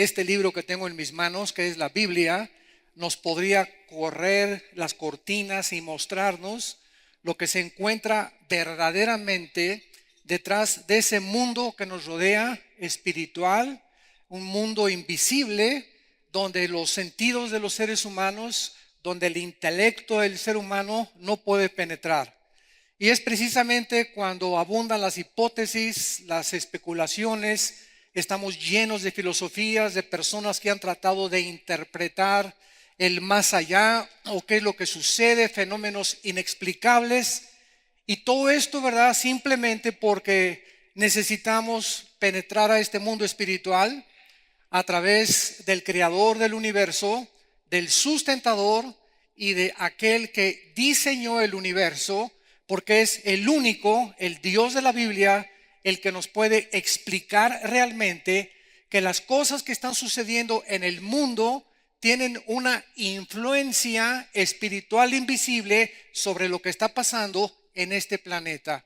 este libro que tengo en mis manos, que es la Biblia, nos podría correr las cortinas y mostrarnos lo que se encuentra verdaderamente detrás de ese mundo que nos rodea, espiritual, un mundo invisible, donde los sentidos de los seres humanos, donde el intelecto del ser humano no puede penetrar. Y es precisamente cuando abundan las hipótesis, las especulaciones, estamos llenos de filosofías, de personas que han tratado de interpretar el más allá o qué es lo que sucede, fenómenos inexplicables. Y todo esto, ¿verdad? Simplemente porque necesitamos penetrar a este mundo espiritual a través del creador del universo, del sustentador y de aquel que diseñó el universo, porque es el único, el Dios de la Biblia, el que nos puede explicar realmente que las cosas que están sucediendo en el mundo tienen una influencia espiritual invisible sobre lo que está pasando en este planeta.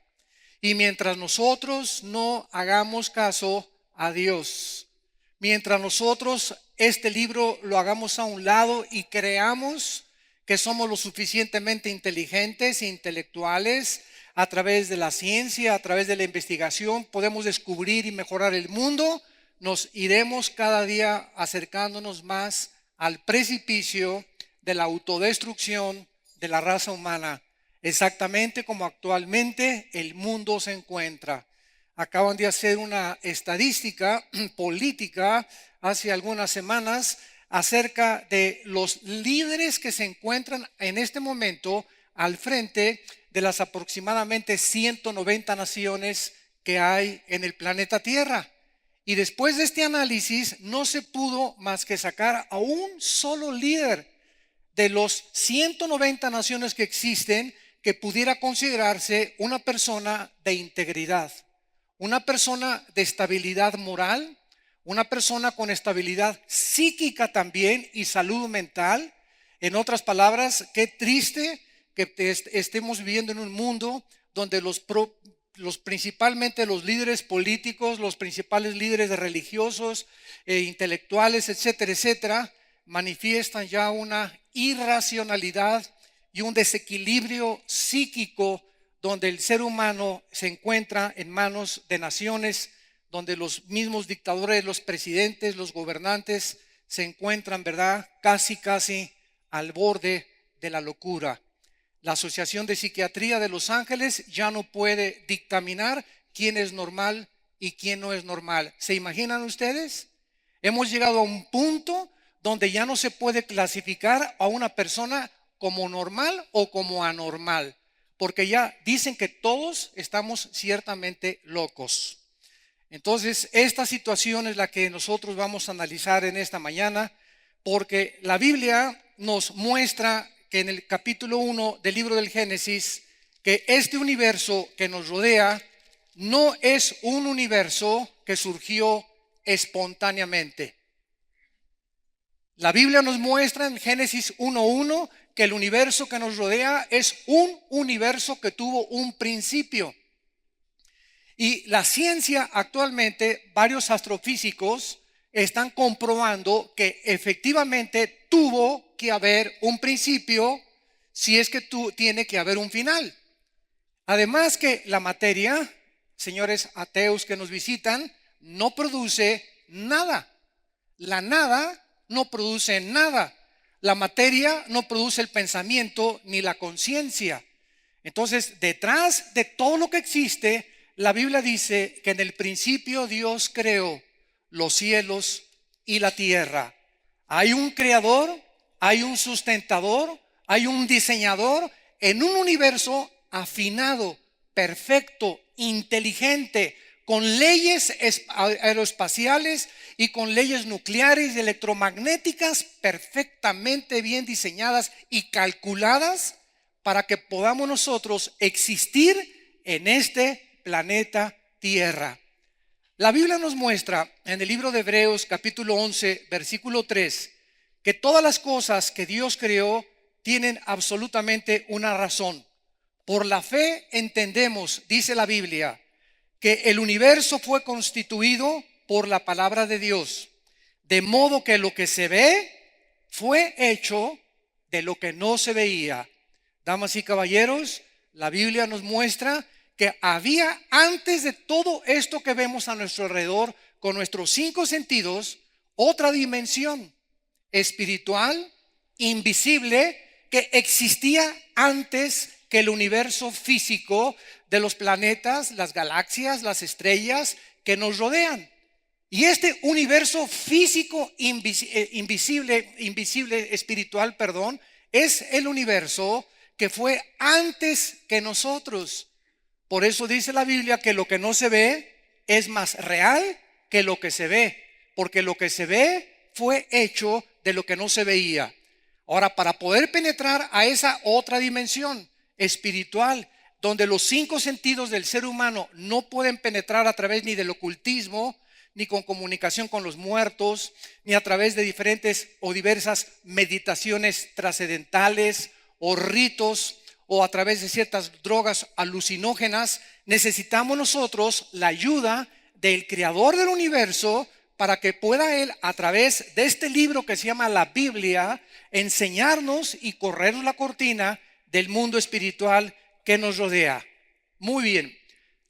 Y mientras nosotros no hagamos caso a Dios, mientras nosotros este libro lo hagamos a un lado y creamos que somos lo suficientemente inteligentes e intelectuales, a través de la ciencia, a través de la investigación, podemos descubrir y mejorar el mundo, nos iremos cada día acercándonos más al precipicio de la autodestrucción de la raza humana, exactamente como actualmente el mundo se encuentra. Acaban de hacer una estadística política hace algunas semanas acerca de los líderes que se encuentran en este momento al frente de las aproximadamente 190 naciones que hay en el planeta Tierra. Y después de este análisis no se pudo más que sacar a un solo líder de los 190 naciones que existen que pudiera considerarse una persona de integridad, una persona de estabilidad moral, una persona con estabilidad psíquica también y salud mental. En otras palabras, qué triste que estemos viviendo en un mundo donde principalmente los líderes políticos, los principales líderes religiosos, intelectuales, etcétera, etcétera, manifiestan ya una irracionalidad y un desequilibrio psíquico donde el ser humano se encuentra en manos de naciones, donde los mismos dictadores, los presidentes, los gobernantes se encuentran, ¿verdad?, casi al borde de la locura. La Asociación de Psiquiatría de Los Ángeles ya no puede dictaminar quién es normal y quién no es normal. ¿Se imaginan ustedes? Hemos llegado a un punto donde ya no se puede clasificar a una persona como normal o como anormal, porque ya dicen que todos estamos ciertamente locos. Entonces, esta situación es la que nosotros vamos a analizar en esta mañana, porque la Biblia nos muestra que en el capítulo 1 del libro del Génesis, que este universo que nos rodea no es un universo que surgió espontáneamente. La Biblia nos muestra en Génesis 1:1 que el universo que nos rodea es un universo que tuvo un principio. Y la ciencia actualmente, varios astrofísicos están comprobando que efectivamente tuvo que haber un principio, si es que tiene que haber un final. Además que la materia, señores ateos que nos visitan, no produce nada. La nada no produce nada. La materia no produce el pensamiento ni la conciencia. Entonces, detrás de todo lo que existe, la Biblia dice que en el principio Dios creó los cielos y la tierra. Hay un creador, hay un sustentador, hay un diseñador en un universo afinado, perfecto, inteligente, con leyes aeroespaciales y con leyes nucleares y electromagnéticas perfectamente bien diseñadas y calculadas para que podamos nosotros existir en este planeta Tierra. La Biblia nos muestra en el libro de Hebreos capítulo 11 versículo 3 que todas las cosas que Dios creó tienen absolutamente una razón. Por la fe entendemos, dice la Biblia, que el universo fue constituido por la palabra de Dios, De modo que lo que se ve fue hecho de lo que no se veía. Damas y caballeros, la Biblia nos muestra que había antes de todo esto que vemos a nuestro alrededor con nuestros 5 sentidos, otra dimensión espiritual, invisible, que existía antes que el universo físico de los planetas, las galaxias, las estrellas que nos rodean. Y este universo físico invisible, espiritual, perdón, es el universo que fue antes que nosotros. Por eso dice la Biblia que lo que no se ve es más real que lo que se ve, porque lo que se ve fue hecho de lo que no se veía. Ahora, para poder penetrar a esa otra dimensión espiritual, donde los 5 sentidos del ser humano no pueden penetrar a través ni del ocultismo, ni con comunicación con los muertos, ni a través de diferentes o diversas meditaciones trascendentales o ritos, o a través de ciertas drogas alucinógenas, necesitamos nosotros la ayuda del creador del universo para que pueda él, a través de este libro que se llama la Biblia, enseñarnos y correr la cortina del mundo espiritual que nos rodea. Muy bien,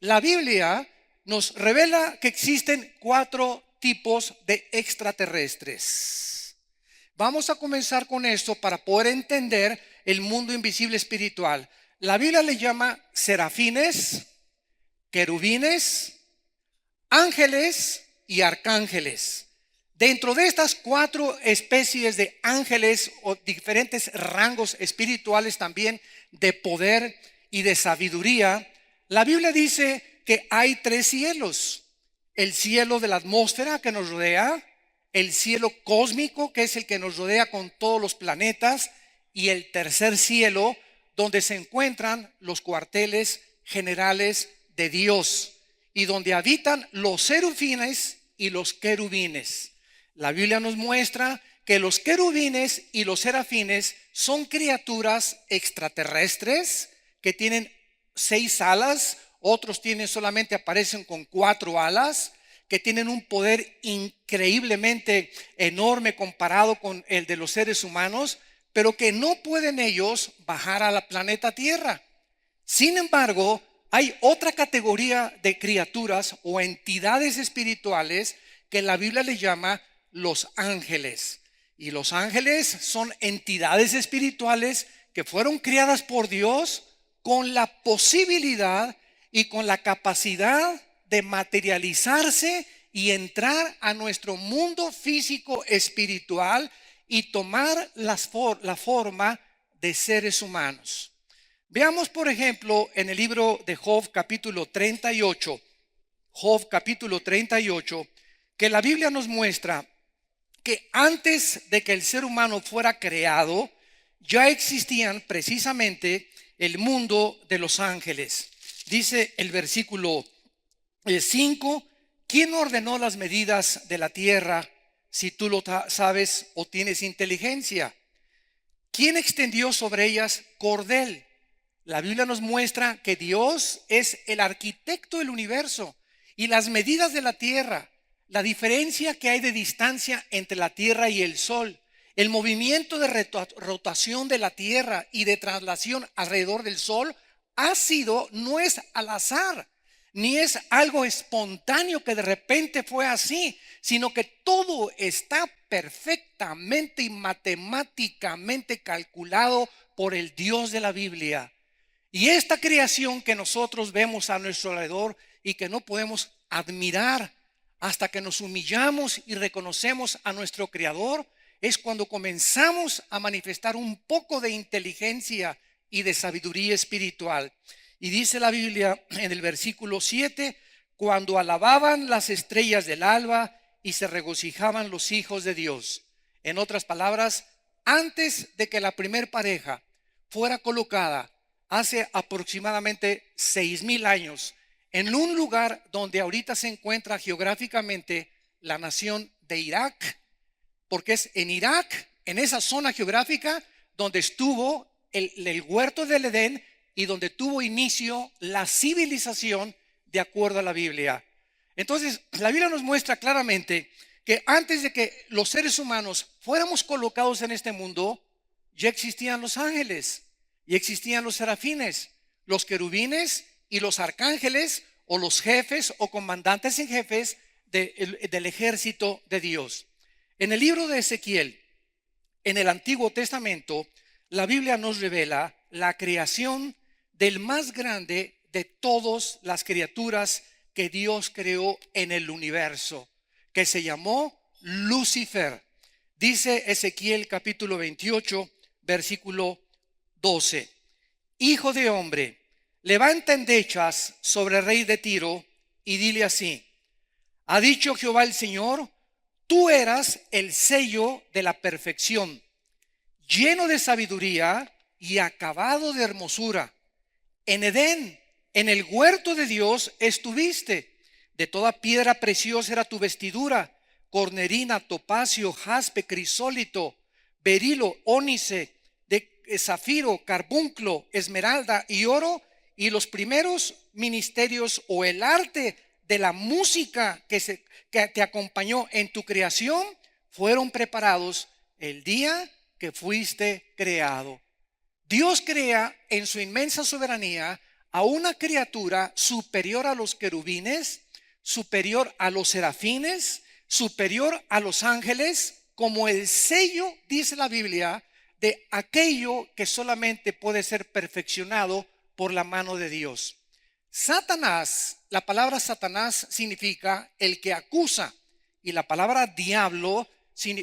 la Biblia nos revela que existen 4 tipos de extraterrestres. Vamos a comenzar con esto para poder entender el mundo invisible espiritual. La Biblia le llama serafines, querubines, ángeles y arcángeles. Dentro de estas 4 especies de ángeles o diferentes rangos espirituales también de poder y de sabiduría, la Biblia dice que hay 3 cielos: el cielo de la atmósfera que nos rodea, el cielo cósmico que es el que nos rodea con todos los planetas, y el tercer cielo donde se encuentran los cuarteles generales de Dios y donde habitan los serafines y los querubines. La Biblia nos muestra que los querubines y los serafines son criaturas extraterrestres que tienen 6 alas, otros solamente aparecen con 4 alas, que tienen un poder increíblemente enorme comparado con el de los seres humanos, pero que no pueden ellos bajar a la planeta Tierra. Sin embargo, hay otra categoría de criaturas o entidades espirituales que la Biblia le llama los ángeles. Y los ángeles son entidades espirituales que fueron creadas por Dios con la posibilidad y con la capacidad de materializarse y entrar a nuestro mundo físico espiritual y tomar la forma de seres humanos. Veamos, por ejemplo, en el libro de Job capítulo 38, que la Biblia nos muestra que antes de que el ser humano fuera creado, ya existían precisamente el mundo de los ángeles. Dice el versículo 5, ¿quién ordenó las medidas de la tierra si tú lo sabes o tienes inteligencia? ¿Quién extendió sobre ellas cordel? La Biblia nos muestra que Dios es el arquitecto del universo y las medidas de la tierra, la diferencia que hay de distancia entre la tierra y el sol, el movimiento de rotación de la tierra y de traslación alrededor del sol no es al azar, ni es algo espontáneo que de repente fue así, sino que todo está perfectamente y matemáticamente calculado por el Dios de la Biblia. Y esta creación que nosotros vemos a nuestro alrededor y que no podemos admirar hasta que nos humillamos y reconocemos a nuestro Creador, es cuando comenzamos a manifestar un poco de inteligencia y de sabiduría espiritual. Y dice la Biblia en el versículo 7, cuando alababan las estrellas del alba y se regocijaban los hijos de Dios. En otras palabras, antes de que la primer pareja fuera colocada hace aproximadamente 6,000 años en un lugar donde ahorita se encuentra geográficamente la nación de Irak, porque es en Irak, en esa zona geográfica donde estuvo el huerto del Edén y donde tuvo inicio la civilización de acuerdo a la Biblia. Entonces, la Biblia nos muestra claramente que antes de que los seres humanos fuéramos colocados en este mundo, ya existían los ángeles y existían los serafines, los querubines y los arcángeles, o los jefes o comandantes en jefes del ejército de Dios. En el libro de Ezequiel, en el Antiguo Testamento, la Biblia nos revela la creación del más grande de todas las criaturas que Dios creó en el universo, que se llamó Lucifer. Dice Ezequiel capítulo 28, versículo 12: Hijo de hombre, levanta endechas sobre el rey de Tiro y dile así: ha dicho Jehová el Señor, tú eras el sello de la perfección, lleno de sabiduría y acabado de hermosura. En Edén, en el huerto de Dios, estuviste. De toda piedra preciosa era tu vestidura: cornerina, topacio, jaspe, crisólito, berilo, ónice, de zafiro, carbunclo, esmeralda y oro. Y los primeros ministerios o el arte de la música que te acompañó en tu creación fueron preparados el día que fuiste creado. Dios crea en su inmensa soberanía a una criatura superior a los querubines, superior a los serafines, superior a los ángeles, como el sello, dice la Biblia, de aquello que solamente puede ser perfeccionado por la mano de Dios. Satanás, la palabra Satanás significa el que acusa, y la palabra diablo,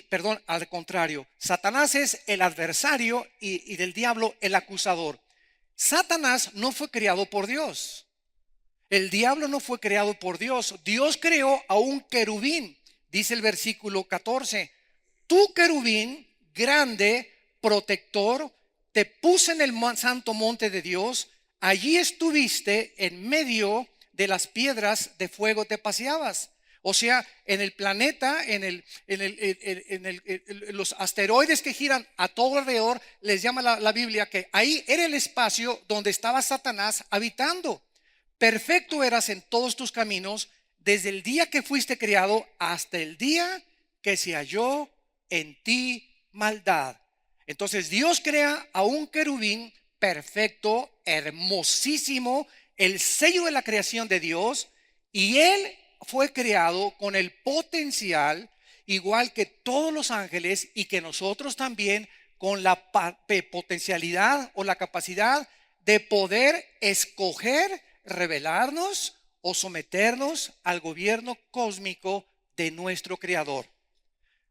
perdón, al contrario, Satanás es el adversario y del diablo el acusador. Satanás no fue creado por Dios. El diablo no fue creado por Dios. Dios creó a un querubín. Dice el versículo 14: tu querubín grande, protector, te puse en el santo monte de Dios. Allí estuviste, en medio de las piedras de fuego te paseabas. O sea, en el planeta, los asteroides que giran a todo alrededor, les llama la Biblia que ahí era el espacio donde estaba Satanás habitando. Perfecto eras en todos tus caminos, desde el día que fuiste creado hasta el día que se halló en ti maldad. Entonces Dios crea a un querubín perfecto, hermosísimo, el sello de la creación de Dios, y él fue creado con el potencial, igual que todos los ángeles, y que nosotros también, con la potencialidad o la capacidad de poder escoger rebelarnos o someternos al gobierno cósmico de nuestro Creador.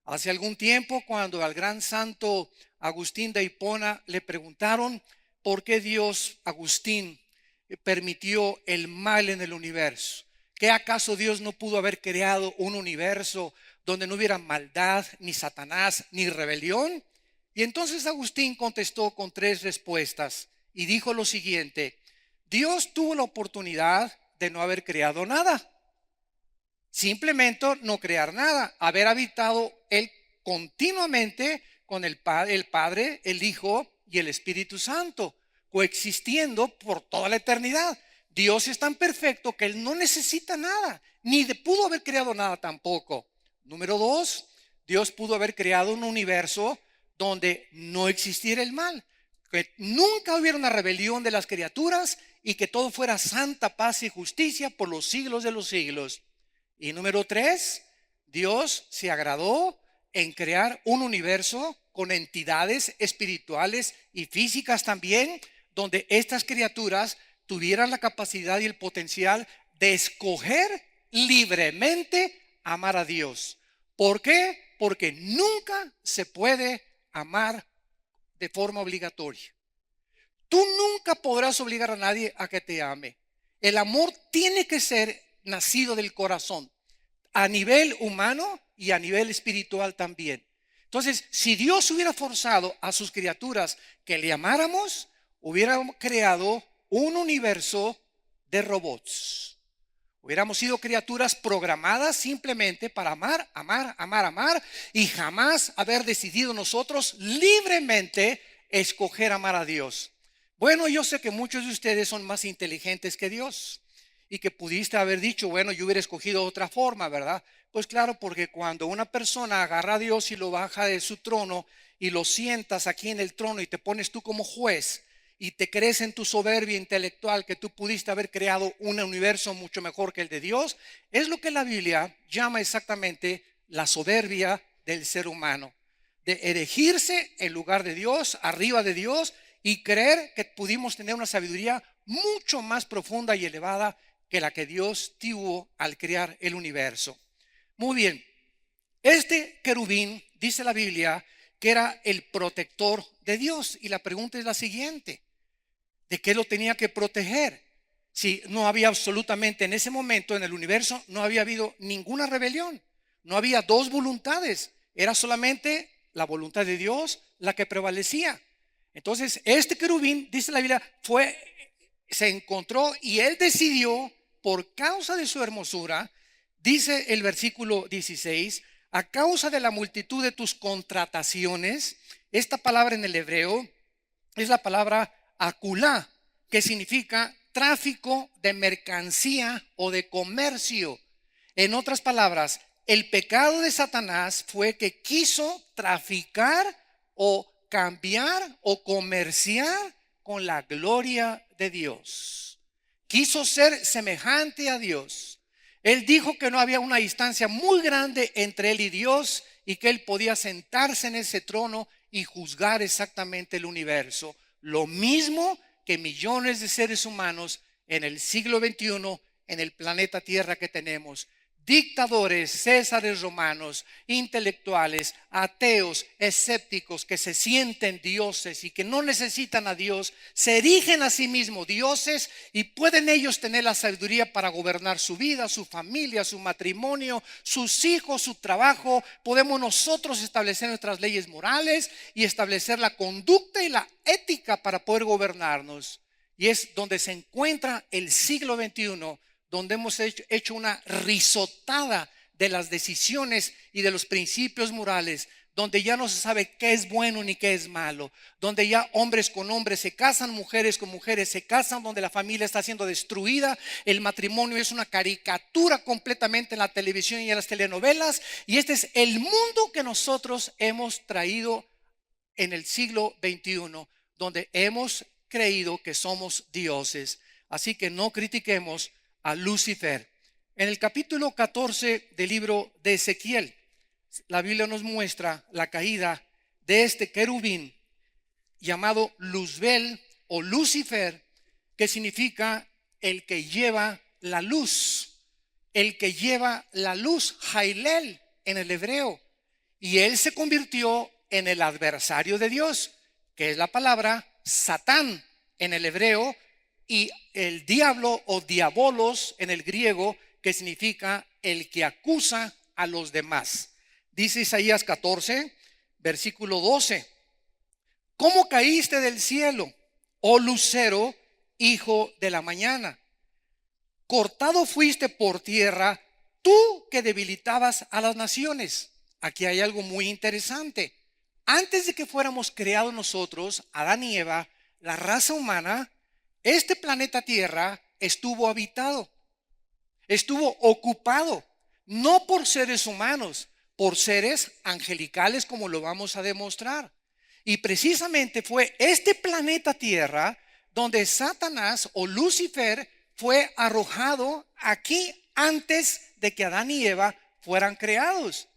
Hace algún tiempo, cuando al gran santo Agustín de Hipona le preguntaron por qué Dios, Agustín, permitió el mal en el universo, ¿qué acaso Dios no pudo haber creado un universo donde no hubiera maldad, ni Satanás, ni rebelión? Y entonces Agustín contestó con 3 respuestas y dijo lo siguiente: Dios tuvo la oportunidad de no haber creado nada, simplemente no crear nada, haber habitado él continuamente con el Padre, el Hijo y el Espíritu Santo, coexistiendo por toda la eternidad. Dios es tan perfecto que él no necesita nada, ni pudo haber creado nada tampoco. Número 2, Dios pudo haber creado un universo donde no existiera el mal, que nunca hubiera una rebelión de las criaturas y que todo fuera santa, paz y justicia por los siglos de los siglos. Y número 3, Dios se agradó en crear un universo con entidades espirituales y físicas también, donde estas criaturas tuvieran la capacidad y el potencial de escoger libremente amar a Dios. ¿Por qué? Porque nunca se puede amar de forma obligatoria. Tú nunca podrás obligar a nadie a que te ame. El amor tiene que ser nacido del corazón, a nivel humano y a nivel espiritual también. Entonces, si Dios hubiera forzado a sus criaturas que le amáramos, hubiera creado un universo de robots. Hubiéramos sido criaturas programadas simplemente para amar, amar, amar, amar, y jamás haber decidido nosotros libremente escoger amar a Dios. Bueno, yo sé que muchos de ustedes son más inteligentes que Dios y que pudiste haber dicho, bueno, yo hubiera escogido otra forma, ¿verdad? Pues claro, porque cuando una persona agarra a Dios y lo baja de su trono y lo sientas aquí en el trono y te pones tú como juez y te crees en tu soberbia intelectual que tú pudiste haber creado un universo mucho mejor que el de Dios, es lo que la Biblia llama exactamente la soberbia del ser humano, de erigirse en lugar de Dios, arriba de Dios, y creer que pudimos tener una sabiduría mucho más profunda y elevada que la que Dios tuvo al crear el universo. Muy bien, este querubín, dice la Biblia, que era el protector de Dios. Y la pregunta es la siguiente: ¿de qué lo tenía que proteger? Si no había absolutamente en ese momento en el universo, no había habido ninguna rebelión, no había dos voluntades, era solamente la voluntad de Dios la que prevalecía. Entonces, este querubín, dice la Biblia, se encontró y él decidió, por causa de su hermosura, dice el versículo 16, a causa de la multitud de tus contrataciones. Esta palabra en el hebreo es la palabra aculá, que significa tráfico de mercancía o de comercio. En otras palabras, el pecado de Satanás fue que quiso traficar o cambiar o comerciar con la gloria de Dios. Quiso ser semejante a Dios. Él dijo que no había una distancia muy grande entre él y Dios y que él podía sentarse en ese trono y juzgar exactamente el universo. Lo mismo que millones de seres humanos en el siglo XXI, en el planeta Tierra que tenemos. Dictadores, césares romanos, intelectuales, ateos, escépticos que se sienten dioses y que no necesitan a Dios, se erigen a sí mismos dioses y pueden ellos tener la sabiduría para gobernar su vida, su familia, su matrimonio, sus hijos, su trabajo. Podemos nosotros establecer nuestras leyes morales y establecer la conducta y la ética para poder gobernarnos. Y es donde se encuentra el siglo XXI, donde hemos hecho una risotada de las decisiones y de los principios morales, donde ya no se sabe qué es bueno ni qué es malo, donde ya hombres con hombres se casan, mujeres con mujeres se casan, donde la familia está siendo destruida, el matrimonio es una caricatura completamente en la televisión y en las telenovelas, y este es el mundo que nosotros hemos traído en el siglo XXI, donde hemos creído que somos dioses. Así que no critiquemos a Lucifer. En el capítulo 14 del libro de Ezequiel, la Biblia nos muestra la caída de este querubín llamado Luzbel o Lucifer, que significa el que lleva la luz, el que lleva la luz, Jailel en el hebreo. Y él se convirtió en el adversario de Dios, que es la palabra Satán en el hebreo, y el diablo o diabolos en el griego, que significa el que acusa a los demás. Dice Isaías 14, versículo 12: ¿cómo caíste del cielo, oh lucero, hijo de la mañana? Cortado fuiste por tierra, tú que debilitabas a las naciones. Aquí hay algo muy interesante. Antes de que fuéramos creados nosotros, Adán y Eva, la raza humana, este planeta Tierra estuvo habitado, estuvo ocupado, no por seres humanos, por seres angelicales, como lo vamos a demostrar. Y precisamente fue este planeta Tierra donde Satanás o Lucifer fue arrojado aquí antes de que Adán y Eva fueran creados.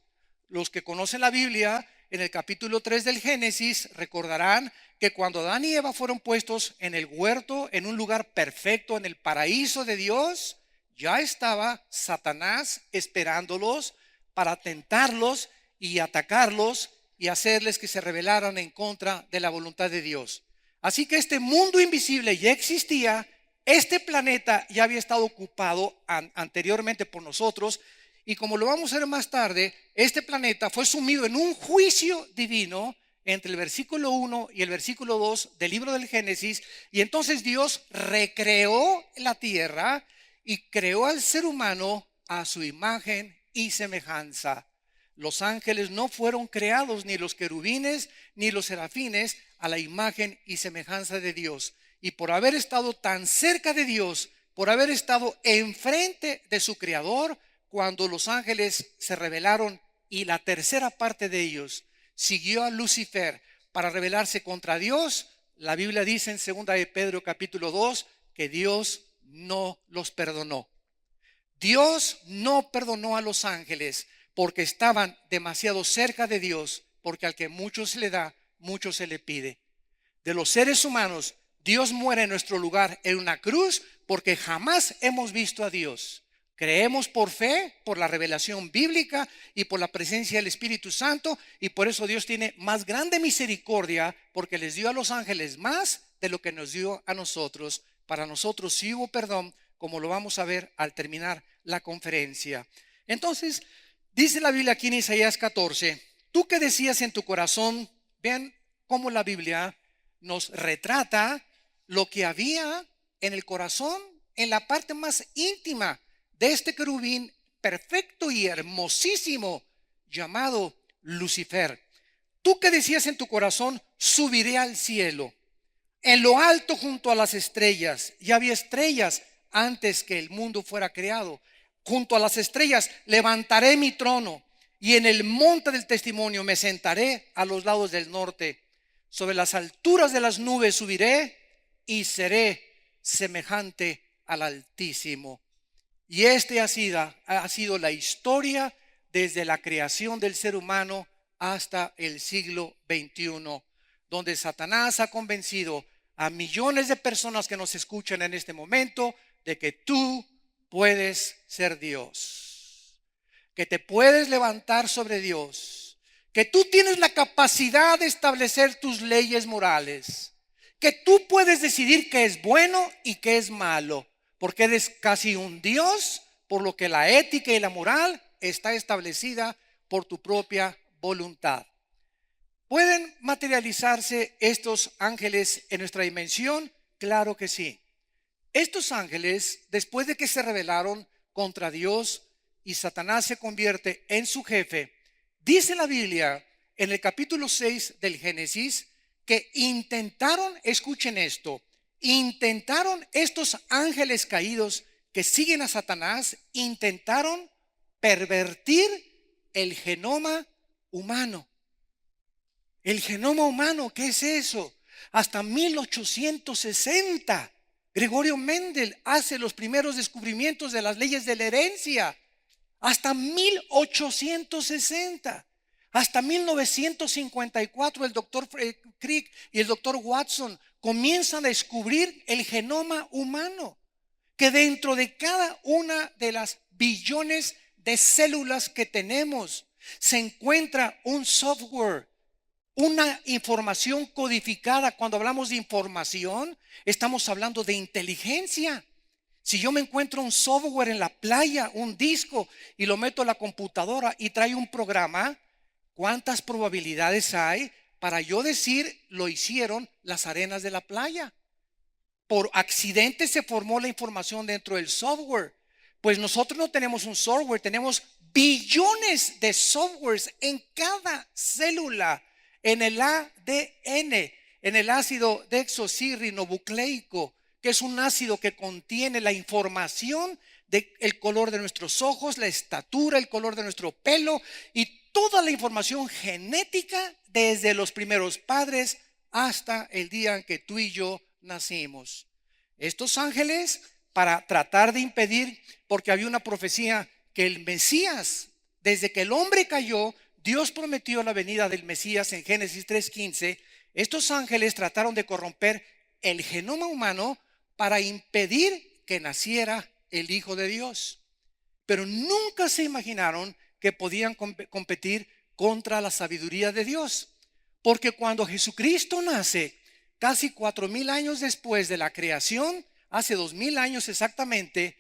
Los que conocen la Biblia, en el capítulo 3 del Génesis, recordarán que cuando Adán y Eva fueron puestos en el huerto, en un lugar perfecto, en el paraíso de Dios, ya estaba Satanás esperándolos para tentarlos y atacarlos y hacerles que se rebelaran en contra de la voluntad de Dios. Así que este mundo invisible ya existía, este planeta ya había estado ocupado anteriormente por nosotros, y como lo vamos a ver más tarde, este planeta fue sumido en un juicio divino entre el versículo 1 y el versículo 2 del libro del Génesis, y entonces Dios recreó la tierra y creó al ser humano a su imagen y semejanza. Los ángeles no fueron creados, ni los querubines ni los serafines, a la imagen y semejanza de Dios. Y por haber estado tan cerca de Dios, por haber estado enfrente de su creador, cuando los ángeles se rebelaron y la tercera parte de ellos siguió a Lucifer para rebelarse contra Dios, la Biblia dice en 2 de Pedro capítulo 2 que Dios no los perdonó. Dios no perdonó a los ángeles porque estaban demasiado cerca de Dios, porque al que mucho se le da, mucho se le pide. De los seres humanos, Dios muere en nuestro lugar en una cruz porque jamás hemos visto a Dios. Creemos por fe, por la revelación bíblica y por la presencia del Espíritu Santo, y por eso Dios tiene más grande misericordia porque les dio a los ángeles más de lo que nos dio a nosotros. Para nosotros sí hubo perdón, como lo vamos a ver al terminar la conferencia. Entonces, dice la Biblia aquí en Isaías 14, tú que decías en tu corazón, vean cómo la Biblia nos retrata lo que había en el corazón, en la parte más íntima de este querubín perfecto y hermosísimo llamado Lucifer. Tú que decías en tu corazón, subiré al cielo, en lo alto junto a las estrellas. Ya había estrellas antes que el mundo fuera creado. Junto a las estrellas levantaré mi trono, y en el monte del testimonio me sentaré a los lados del norte. Sobre las alturas de las nubes subiré y seré semejante al Altísimo. Y ha sido la historia desde la creación del ser humano hasta el siglo XXI, donde Satanás ha convencido a millones de personas que nos escuchan en este momento de que tú puedes ser Dios, que te puedes levantar sobre Dios, que tú tienes la capacidad de establecer tus leyes morales, que tú puedes decidir qué es bueno y qué es malo, porque eres casi un Dios, por lo que la ética y la moral está establecida por tu propia voluntad. ¿Pueden materializarse estos ángeles en nuestra dimensión? Claro que sí. Estos ángeles, después de que se rebelaron contra Dios y Satanás se convierte en su jefe, dice la Biblia en el capítulo 6 del Génesis que intentaron, escuchen esto, intentaron estos ángeles caídos que siguen a Satanás, intentaron pervertir el genoma humano. El genoma humano, ¿qué es eso? Hasta 1860, Gregorio Mendel hace los primeros descubrimientos de las leyes de la herencia. Hasta 1860. Hasta 1954 el doctor Crick y el doctor Watson comienzan a descubrir el genoma humano, que dentro de cada una de las billones de células que tenemos se encuentra un software, una información codificada. Cuando hablamos de información, estamos hablando de inteligencia. Si yo me encuentro un software en la playa, un disco, y lo meto a la computadora y trae un programa, ¿cuántas probabilidades hay para yo decir lo hicieron las arenas de la playa? Por accidente se formó la información dentro del software. Pues nosotros no tenemos un software, tenemos billones de softwares en cada célula, en el ADN, en el ácido desoxirribonucleico, que es un ácido que contiene la información del color de nuestros ojos, la estatura, el color de nuestro pelo y toda la información genética desde los primeros padres hasta el día en que tú y yo nacimos. Estos ángeles, para tratar de impedir, porque había una profecía que el Mesías, desde que el hombre cayó, Dios prometió la venida del Mesías en Génesis 3:15. Estos ángeles trataron de corromper el genoma humano para impedir que naciera el Hijo de Dios. Pero nunca se imaginaron que podían competir contra la sabiduría de Dios. Porque cuando Jesucristo nace, casi 4,000 años después de la creación, hace 2,000 años exactamente,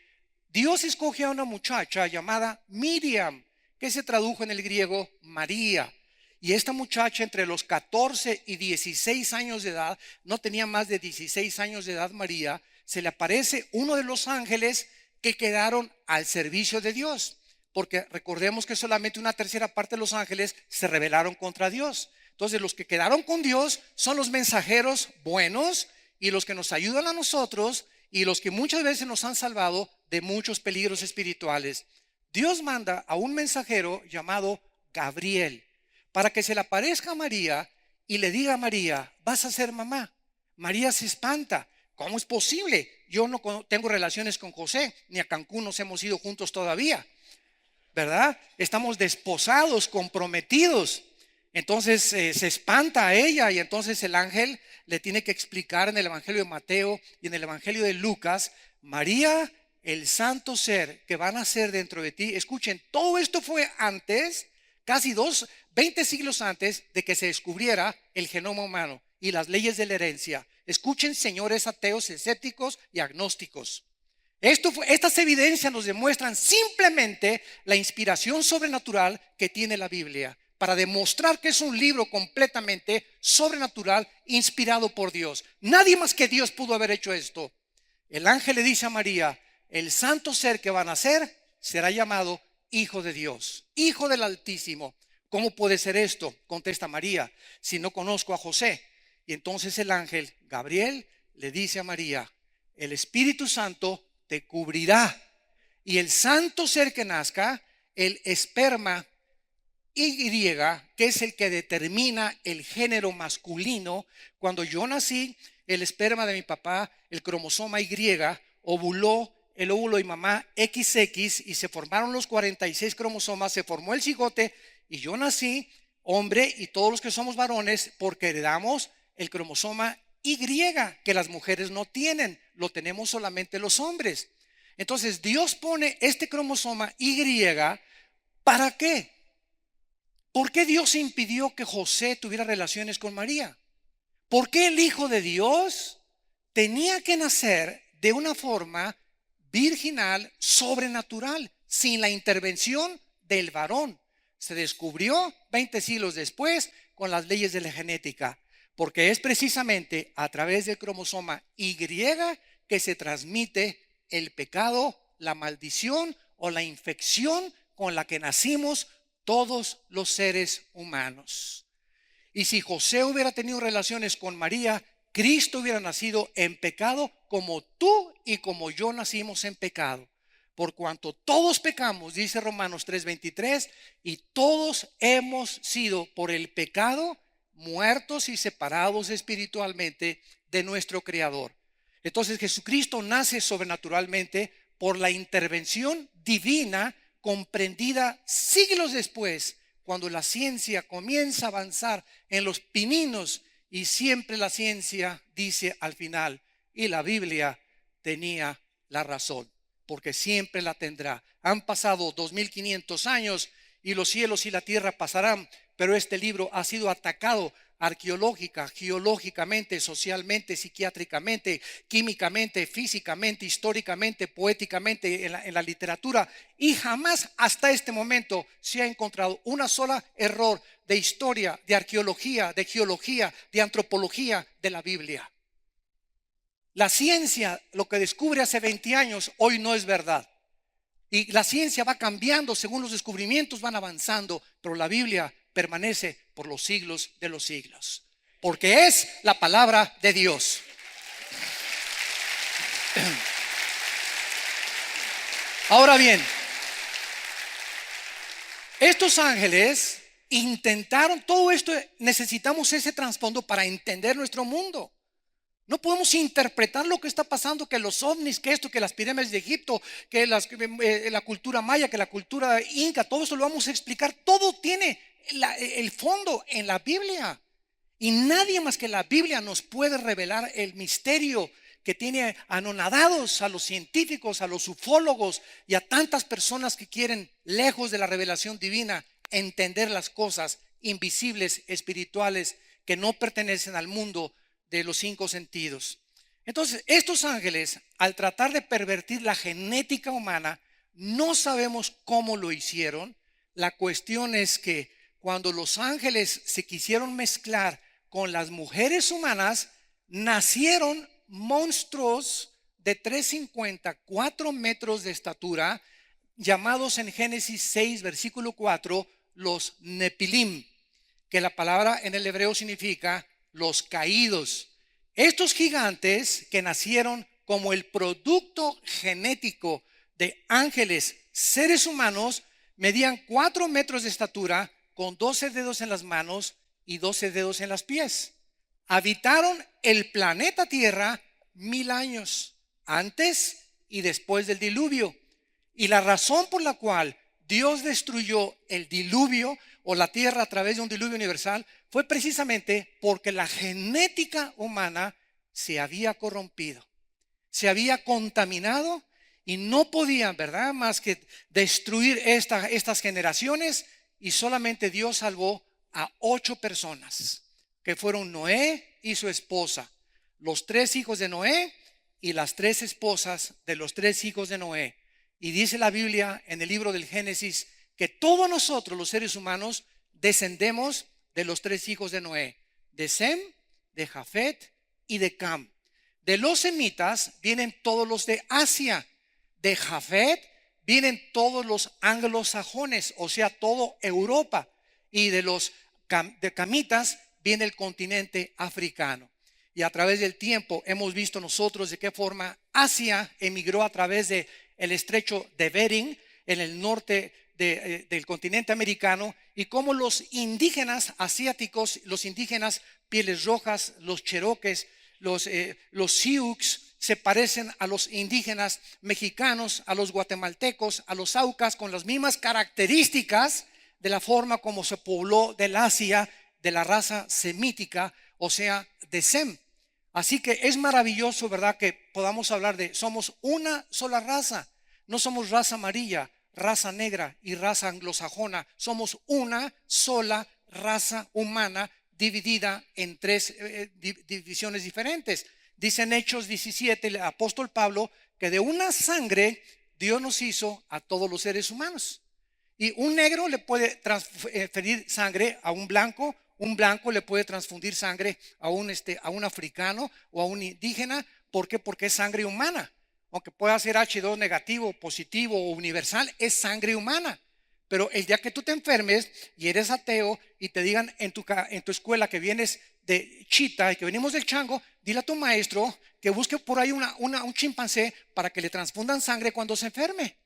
Dios escoge a una muchacha llamada Miriam, que se tradujo en el griego María. Y esta muchacha entre los 14 y 16 años de edad, no tenía más de 16 años de edad María, se le aparece uno de los ángeles que quedaron al servicio de Dios. Porque recordemos que solamente una tercera parte de los ángeles se rebelaron contra Dios. Entonces los que quedaron con Dios son los mensajeros buenos y los que nos ayudan a nosotros y los que muchas veces nos han salvado de muchos peligros espirituales. Dios manda a un mensajero llamado Gabriel para que se le aparezca a María y le diga a María: vas a ser mamá. María se espanta. ¿Cómo es posible? Yo no tengo relaciones con José, ni a Cancún nos hemos ido juntos todavía, ¿verdad? Estamos desposados, comprometidos. Entonces se espanta a ella, y entonces el ángel le tiene que explicar en el Evangelio de Mateo y en el Evangelio de Lucas: María, el santo ser que va a nacer dentro de ti. Escuchen, todo esto fue antes, casi 20 siglos antes de que se descubriera el genoma humano y las leyes de la herencia. Escuchen, señores ateos, escépticos y agnósticos. Estas evidencias nos demuestran simplemente la inspiración sobrenatural que tiene la Biblia, para demostrar que es un libro completamente sobrenatural, inspirado por Dios. Nadie más que Dios pudo haber hecho esto. El ángel le dice a María: el santo ser que va a nacer será llamado Hijo de Dios, Hijo del Altísimo. ¿Cómo puede ser esto?, contesta María, si no conozco a José. Y entonces el ángel Gabriel le dice a María: el Espíritu Santo te cubrirá, y el santo ser que nazca, el esperma Y, que es el que determina el género masculino. Cuando yo nací, el esperma de mi papá, el cromosoma Y, ovuló el óvulo de mamá XX, y se formaron los 46 cromosomas, se formó el cigote, y yo nací hombre, y todos los que somos varones, porque heredamos el cromosoma Y, que las mujeres no tienen, lo tenemos solamente los hombres. Entonces Dios pone este cromosoma Y. ¿Para qué? ¿Por qué Dios impidió que José tuviera relaciones con María? ¿Por qué el Hijo de Dios tenía que nacer de una forma virginal, sobrenatural, sin la intervención del varón? Se descubrió 20 siglos después con las leyes de la genética, porque es precisamente a través del cromosoma Y que se transmite el pecado, la maldición o la infección con la que nacimos todos los seres humanos. Y si José hubiera tenido relaciones con María, Cristo hubiera nacido en pecado, como tú y como yo nacimos en pecado. Por cuanto todos pecamos, dice Romanos 3:23, y todos hemos sido por el pecado muertos y separados espiritualmente de nuestro Creador. Entonces Jesucristo nace sobrenaturalmente por la intervención divina, comprendida siglos después, cuando la ciencia comienza a avanzar en los pininos, y siempre la ciencia dice al final: y la Biblia tenía la razón, porque siempre la tendrá. Han pasado 2500 años y los cielos y la tierra pasarán, pero este libro ha sido atacado arqueológica, geológicamente, socialmente, psiquiátricamente, químicamente, físicamente, históricamente, poéticamente, en la literatura, y jamás hasta este momento se ha encontrado una sola error de historia, de arqueología, de geología, de antropología de la Biblia. La ciencia, lo que descubre hace 20 años, hoy no es verdad. Y la ciencia va cambiando según los descubrimientos van avanzando, pero la Biblia permanece por los siglos de los siglos, porque es la palabra de Dios. Ahora bien, estos ángeles intentaron, todo esto necesitamos ese trasfondo para entender nuestro mundo. No podemos interpretar lo que está pasando, que los ovnis, que esto, que las pirámides de Egipto, que la cultura maya, que la cultura inca, todo eso lo vamos a explicar. Todo tiene el fondo en la Biblia, y nadie más que la Biblia nos puede revelar el misterio que tiene anonadados a los científicos, a los ufólogos y a tantas personas que quieren, lejos de la revelación divina, entender las cosas invisibles, espirituales, que no pertenecen al mundo de los 5 sentidos. Entonces, estos ángeles, al tratar de pervertir la genética humana, no sabemos cómo lo hicieron. La cuestión es que cuando los ángeles se quisieron mezclar con las mujeres humanas, nacieron monstruos de 350, 4 metros de estatura, llamados en Génesis 6, versículo 4, los Nepilim, que la palabra en el hebreo significa los caídos. Estos gigantes, que nacieron como el producto genético de ángeles, seres humanos, medían 4 metros de estatura, con 12 dedos en las manos y 12 dedos en los pies. Habitaron el planeta Tierra 1000 años antes y después del diluvio. Y la razón por la cual Dios destruyó el diluvio o la tierra a través de un diluvio universal fue precisamente porque la genética humana se había corrompido, se había contaminado y no podían, ¿verdad?, más que destruir estas generaciones. Y solamente Dios salvó a 8 personas, que fueron Noé y su esposa, los 3 hijos de Noé y las 3 esposas de los 3 hijos de Noé. Y dice la Biblia en el libro del Génesis que todos nosotros, los seres humanos, descendemos de los 3 hijos de Noé, de Sem, de Jafet y de Cam. De los semitas vienen todos los de Asia. De Jafet vienen todos los anglosajones, o sea, toda Europa. Y de los de camitas viene el continente africano. Y a través del tiempo hemos visto nosotros de qué forma Asia emigró a través de el estrecho de Bering en el norte del continente americano, y cómo los indígenas asiáticos, los indígenas pieles rojas, los cherokees, los sioux, se parecen a los indígenas mexicanos, a los guatemaltecos, a los aucas, con las mismas características de la forma como se pobló del Asia, de la raza semítica, o sea, de Sem. Así que es maravilloso, ¿verdad?, que podamos hablar de somos una sola raza. No somos raza amarilla, raza negra y raza anglosajona. Somos una sola raza humana dividida en 3 divisiones diferentes. Dice en Hechos 17 el apóstol Pablo que de una sangre Dios nos hizo a todos los seres humanos. Y un negro le puede transferir sangre a un blanco le puede transfundir sangre a un africano o a un indígena. ¿Por qué? Porque es sangre humana. Aunque pueda ser H2 negativo, positivo o universal, es sangre humana. Pero el día que tú te enfermes y eres ateo y te digan en tu escuela que vienes de Chita y que venimos del chango, dile a tu maestro que busque por ahí un chimpancé para que le transfundan sangre cuando se enferme.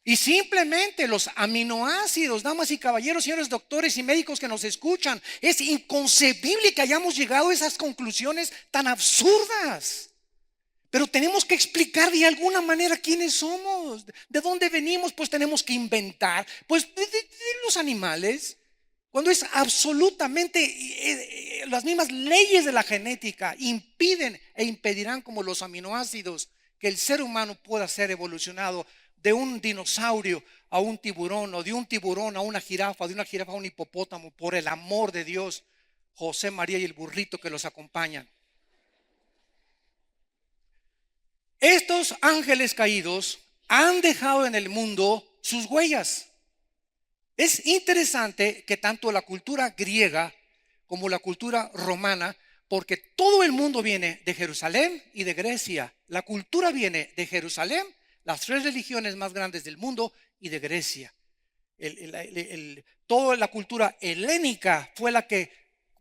Y simplemente los aminoácidos, damas y caballeros, señores doctores y médicos que nos escuchan, es inconcebible que hayamos llegado a esas conclusiones tan absurdas. Pero tenemos que explicar de alguna manera quiénes somos, de dónde venimos. Pues tenemos que inventar, pues de los animales, cuando es absolutamente las mismas leyes de la genética impiden e impedirán, como los aminoácidos, que el ser humano pueda ser evolucionado de un dinosaurio a un tiburón, o de un tiburón a una jirafa, de una jirafa a un hipopótamo, por el amor de Dios, José, María y el burrito que los acompañan. Estos ángeles caídos han dejado en el mundo sus huellas. Es interesante que tanto la cultura griega como la cultura romana, porque todo el mundo viene de Jerusalén y de Grecia. La cultura viene de Jerusalén, las 3 religiones más grandes del mundo, y de Grecia. Toda la cultura helénica fue la que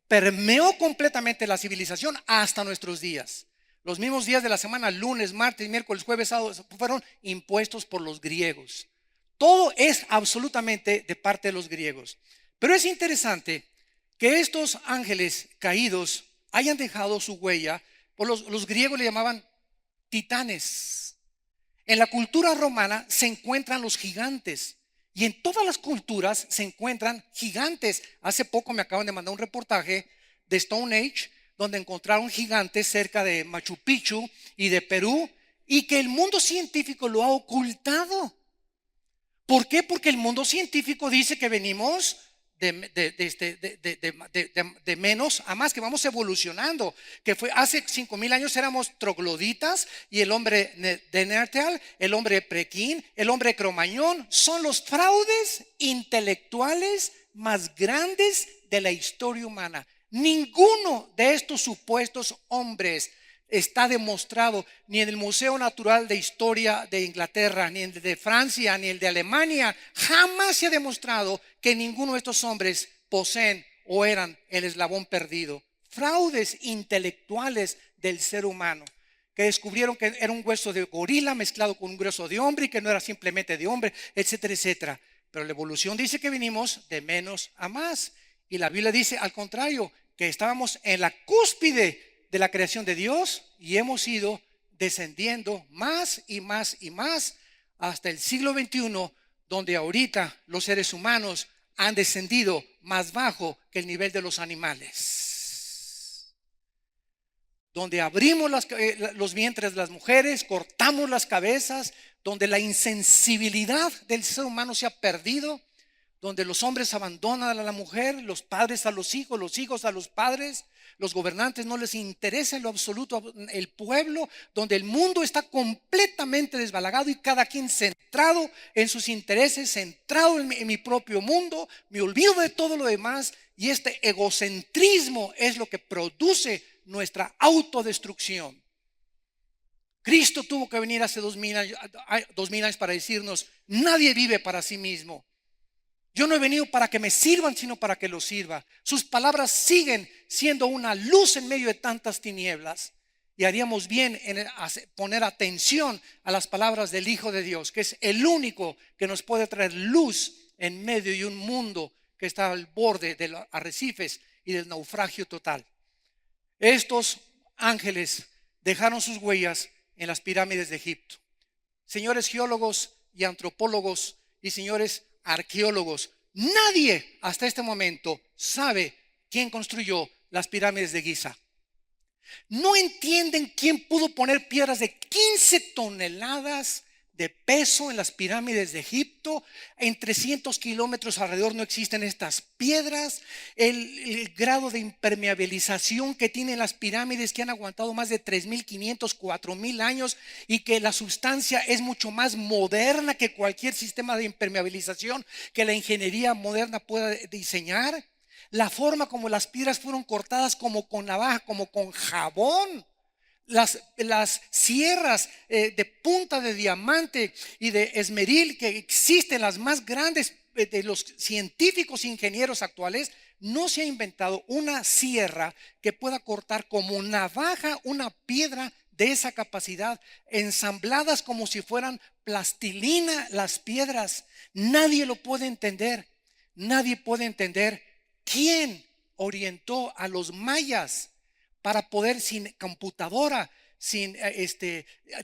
permeó completamente la civilización hasta nuestros días. Los mismos días de la semana, lunes, martes, miércoles, jueves, sábado, fueron impuestos por los griegos. Todo es absolutamente de parte de los griegos. Pero es interesante que estos ángeles caídos hayan dejado su huella. Por los griegos le llamaban titanes. En la cultura romana se encuentran los gigantes, y en todas las culturas se encuentran gigantes. Hace poco me acaban de mandar un reportaje de Stone Age, donde encontraron gigantes cerca de Machu Picchu y de Perú, y que el mundo científico lo ha ocultado. ¿Por qué? Porque el mundo científico dice que venimos de menos a más, que vamos evolucionando, que fue hace 5000 años éramos trogloditas, y el hombre de Neandertal, el hombre prequín, el hombre cromañón son los fraudes intelectuales más grandes de la historia humana. Ninguno de estos supuestos hombres está demostrado, ni en el Museo Natural de Historia de Inglaterra, ni en el de Francia, ni el de Alemania. Jamás se ha demostrado que ninguno de estos hombres poseen o eran el eslabón perdido. Fraudes intelectuales del ser humano, que descubrieron que era un hueso de gorila mezclado con un hueso de hombre y que no era simplemente de hombre, etcétera, etcétera. Pero la evolución dice que venimos de menos a más. Y la Biblia dice al contrario, que estábamos en la cúspide de la creación de Dios y hemos ido descendiendo más y más y más hasta el siglo XXI, donde ahorita los seres humanos han descendido más bajo que el nivel de los animales. Donde abrimos los vientres de las mujeres, cortamos las cabezas, donde la insensibilidad del ser humano se ha perdido, donde los hombres abandonan a la mujer, los padres a los hijos a los padres, los gobernantes no les interesa en lo absoluto el pueblo, donde el mundo está completamente desbalagado y cada quien centrado en sus intereses, centrado en mi propio mundo, me olvido de todo lo demás, y este egocentrismo es lo que produce nuestra autodestrucción. Cristo tuvo que venir hace 2000 años para decirnos: nadie vive para sí mismo. Yo no he venido para que me sirvan, sino para que los sirva. Sus palabras siguen siendo una luz en medio de tantas tinieblas. Y haríamos bien en poner atención a las palabras del Hijo de Dios, que es el único que nos puede traer luz en medio de un mundo que está al borde de los arrecifes y del naufragio total. Estos ángeles dejaron sus huellas en las pirámides de Egipto. Señores geólogos y antropólogos y señores arqueólogos, nadie hasta este momento sabe quién construyó las pirámides de Giza. No entienden quién pudo poner piedras de 15 toneladas de peso en las pirámides de Egipto. En 300 kilómetros alrededor no existen estas piedras. El grado de impermeabilización que tienen las pirámides, que han aguantado más de 3.500, 4.000 años, y que la sustancia es mucho más moderna que cualquier sistema de impermeabilización que la ingeniería moderna pueda diseñar. La forma como las piedras fueron cortadas, como con navaja, como con jabón. Las sierras de punta de diamante y de esmeril que existen, las más grandes de los científicos e ingenieros actuales, no se ha inventado una sierra que pueda cortar como navaja una piedra de esa capacidad, ensambladas como si fueran plastilina las piedras. Nadie lo puede entender. Nadie puede entender quién orientó a los mayas para poder, sin computadora, sin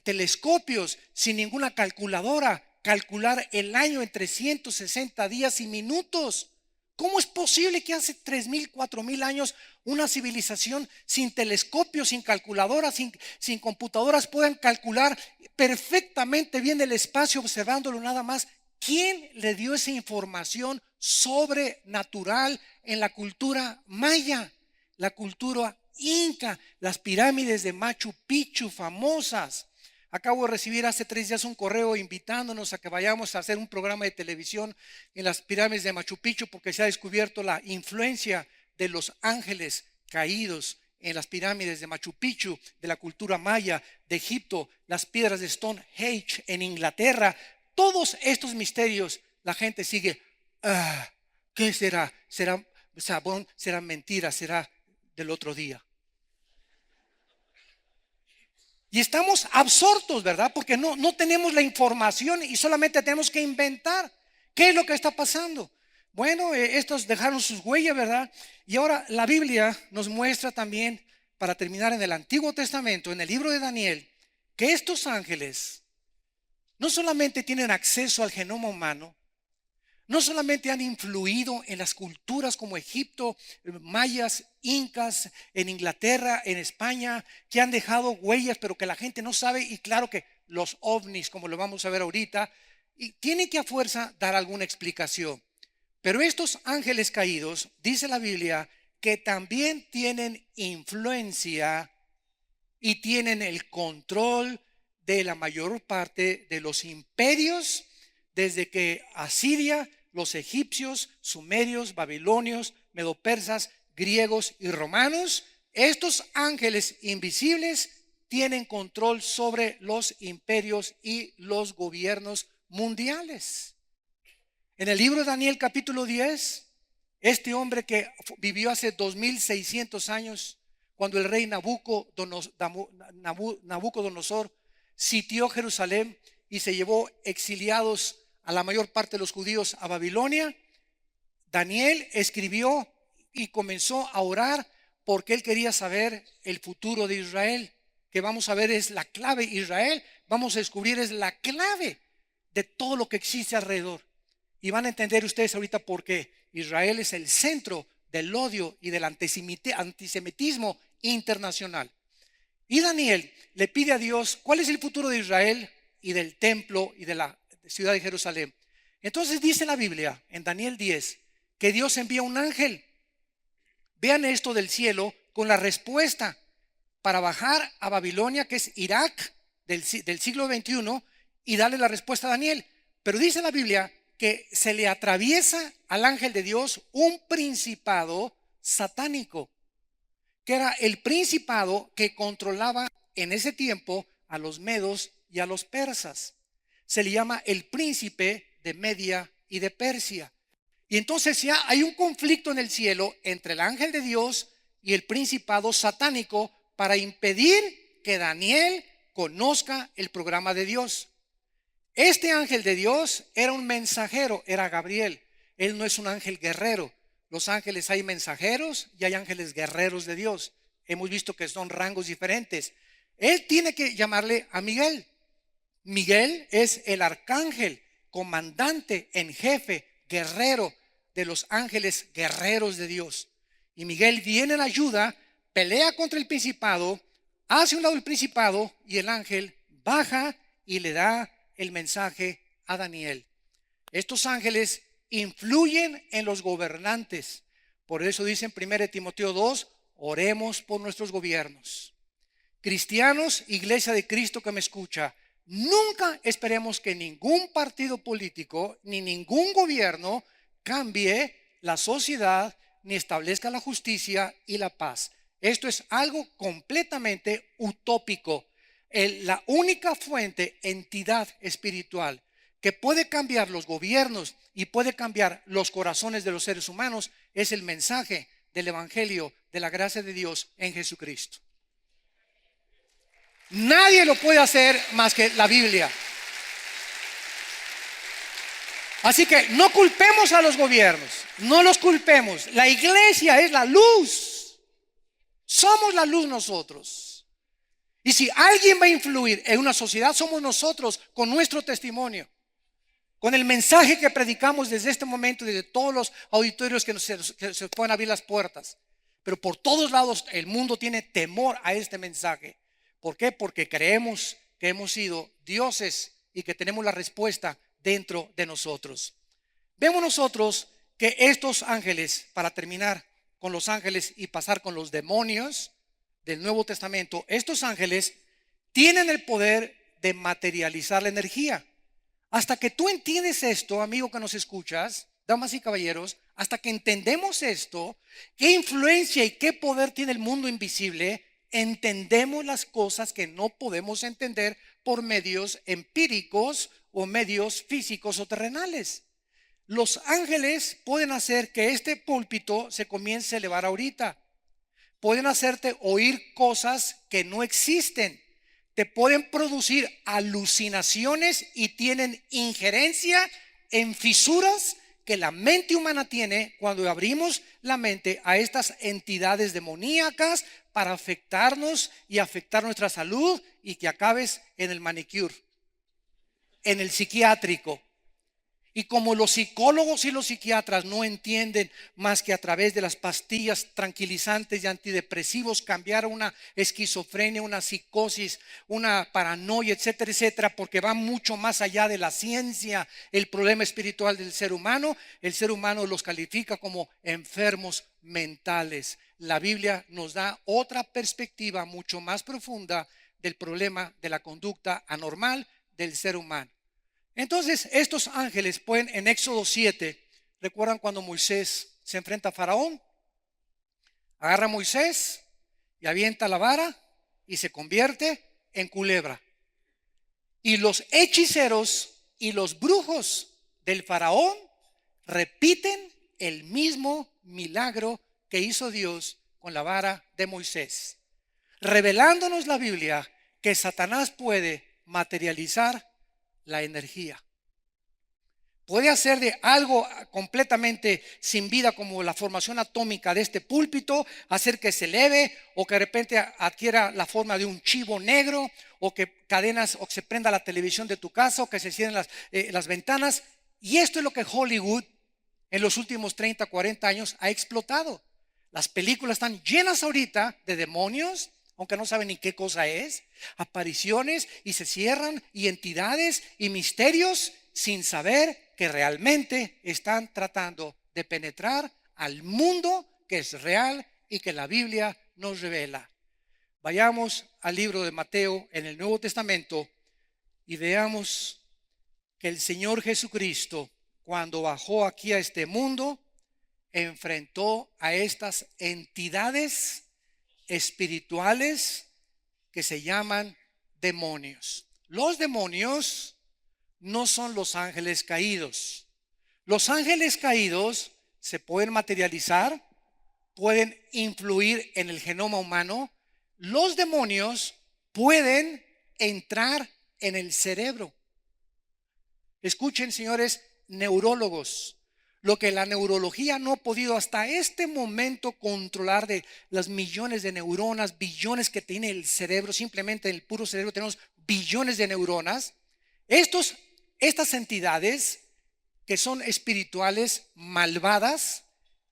telescopios, sin ninguna calculadora, calcular el año en 360 días y minutos. ¿Cómo es posible que hace 3.000, 4.000 años una civilización sin telescopios, sin calculadora, sin computadoras puedan calcular perfectamente bien el espacio observándolo nada más? ¿Quién le dio esa información sobrenatural en la cultura maya, la cultura inca, las pirámides de Machu Picchu famosas? Acabo de recibir hace 3 días un correo invitándonos a que vayamos a hacer un programa de televisión en las pirámides de Machu Picchu, porque se ha descubierto la influencia de los ángeles caídos en las pirámides de Machu Picchu, de la cultura maya, de Egipto, las piedras de Stonehenge en Inglaterra. Todos estos misterios, la gente sigue: ¿qué será? ¿Será sabón? ¿Será mentira? ¿Será del otro día? Y estamos absortos, ¿verdad? Porque no tenemos la información y solamente tenemos que inventar. ¿Qué es lo que está pasando? Bueno, estos dejaron sus huellas, ¿verdad? Y ahora la Biblia nos muestra también, para terminar, en el Antiguo Testamento, en el libro de Daniel, que estos ángeles no solamente tienen acceso al genoma humano, no solamente han influido en las culturas como Egipto, mayas, incas, en Inglaterra, en España, que han dejado huellas, pero que la gente no sabe. Y claro que los ovnis, como lo vamos a ver ahorita, y tienen que a fuerza dar alguna explicación. Pero estos ángeles caídos, dice la Biblia, que también tienen influencia y tienen el control de la mayor parte de los imperios, desde que Asiria, los egipcios, sumerios, babilonios, medopersas, griegos y romanos. Estos ángeles invisibles tienen control sobre los imperios y los gobiernos mundiales. En el libro de Daniel capítulo 10, este hombre que vivió hace 2600 años, cuando el rey Nabucodonosor sitió Jerusalén y se llevó exiliados a la mayor parte de los judíos a Babilonia, Daniel escribió y comenzó a orar porque él quería saber el futuro de Israel, que vamos a ver es la clave. Israel, vamos a descubrir, es la clave de todo lo que existe alrededor. Y van a entender ustedes ahorita por qué Israel es el centro del odio y del antisemitismo internacional. Y Daniel le pide a Dios cuál es el futuro de Israel y del templo y de la ciudad de Jerusalén. Entonces dice la Biblia en Daniel 10 que Dios envía un ángel. Vean esto del cielo con la respuesta para bajar a Babilonia, que es Irak del siglo XXI, y darle la respuesta a Daniel. Pero dice la Biblia que se le atraviesa al ángel de Dios un principado satánico, que era el principado que controlaba en ese tiempo a los medos y a los persas. Se le llama el príncipe de Media y de Persia. Y entonces ya hay un conflicto en el cielo entre el ángel de Dios y el principado satánico para impedir que Daniel conozca el programa de Dios. Este ángel de Dios era un mensajero, era Gabriel. Él no es un ángel guerrero. Los ángeles, hay mensajeros y hay ángeles guerreros de Dios. Hemos visto que son rangos diferentes. Él tiene que llamarle a Miguel. Miguel es el arcángel, comandante en jefe, guerrero de los ángeles guerreros de Dios. Y Miguel viene en ayuda, pelea contra el principado, hace un lado el principado y el ángel baja y le da el mensaje a Daniel. Estos ángeles influyen en los gobernantes. Por eso dice en 1 Timoteo 2, oremos por nuestros gobiernos. Cristianos, iglesia de Cristo que me escucha, nunca esperemos que ningún partido político ni ningún gobierno cambie la sociedad ni establezca la justicia y la paz. Esto es algo completamente utópico. La única fuente, entidad espiritual que puede cambiar los gobiernos y puede cambiar los corazones de los seres humanos es el mensaje del evangelio de la gracia de Dios en Jesucristo. Nadie lo puede hacer más que la Biblia. Así que no culpemos a los gobiernos, no los culpemos. La iglesia es la luz. Somos la luz nosotros. Y si alguien va a influir en una sociedad, somos nosotros con nuestro testimonio, con el mensaje que predicamos desde este momento, desde todos los auditorios que se pueden abrir las puertas. Pero por todos lados el mundo tiene temor a este mensaje. ¿Por qué? Porque creemos que hemos sido dioses y que tenemos la respuesta dentro de nosotros. Vemos nosotros que estos ángeles, para terminar con los ángeles y pasar con los demonios del Nuevo Testamento, estos ángeles tienen el poder de materializar la energía. Hasta que tú entiendes esto, amigo que nos escuchas, damas y caballeros, hasta que entendemos esto, qué influencia y qué poder tiene el mundo invisible, entendemos las cosas que no podemos entender por medios empíricos o medios físicos o terrenales. Los ángeles pueden hacer que este púlpito se comience a elevar ahorita. Pueden hacerte oír cosas que no existen. Te pueden producir alucinaciones y tienen injerencia en fisuras que la mente humana tiene cuando abrimos la mente a estas entidades demoníacas para afectarnos y afectar nuestra salud y que acabes en el manicure, en el psiquiátrico. Y como los psicólogos y los psiquiatras no entienden más que a través de las pastillas tranquilizantes y antidepresivos cambiar una esquizofrenia, una psicosis, una paranoia, etcétera, etcétera, porque va mucho más allá de la ciencia, el problema espiritual del ser humano, el ser humano los califica como enfermos mentales. La Biblia nos da otra perspectiva mucho más profunda del problema de la conducta anormal del ser humano. Entonces estos ángeles pueden, en Éxodo 7, ¿recuerdan cuando Moisés se enfrenta a Faraón? Agarra a Moisés y avienta la vara y se convierte en culebra. Y los hechiceros y los brujos del Faraón repiten el mismo milagro que hizo Dios con la vara de Moisés, revelándonos la Biblia que Satanás puede materializar la energía. Puede hacer de algo completamente sin vida, como la formación atómica de este púlpito, hacer que se eleve o que de repente adquiera la forma de un chivo negro, o que cadenas, o que se prenda la televisión de tu casa, o que se cierren las ventanas. Y esto es lo que Hollywood en los últimos 30, 40 años ha explotado. Las películas están llenas ahorita de demonios, aunque no saben ni qué cosa es, apariciones, y se cierran, y entidades y misterios, sin saber que realmente están tratando de penetrar al mundo que es real y que la Biblia nos revela. Vayamos al libro de Mateo en el Nuevo Testamento y veamos que el Señor Jesucristo, cuando bajó aquí a este mundo, enfrentó a estas entidades espirituales que se llaman demonios. Los demonios no son los ángeles caídos. Los ángeles caídos se pueden materializar, pueden influir en el genoma humano. Los demonios pueden entrar en el cerebro. Escuchen, señores neurólogos, lo que la neurología no ha podido hasta este momento controlar, de las millones de neuronas, billones que tiene el cerebro. Simplemente en el puro cerebro tenemos billones de neuronas. Estas entidades que son espirituales, malvadas,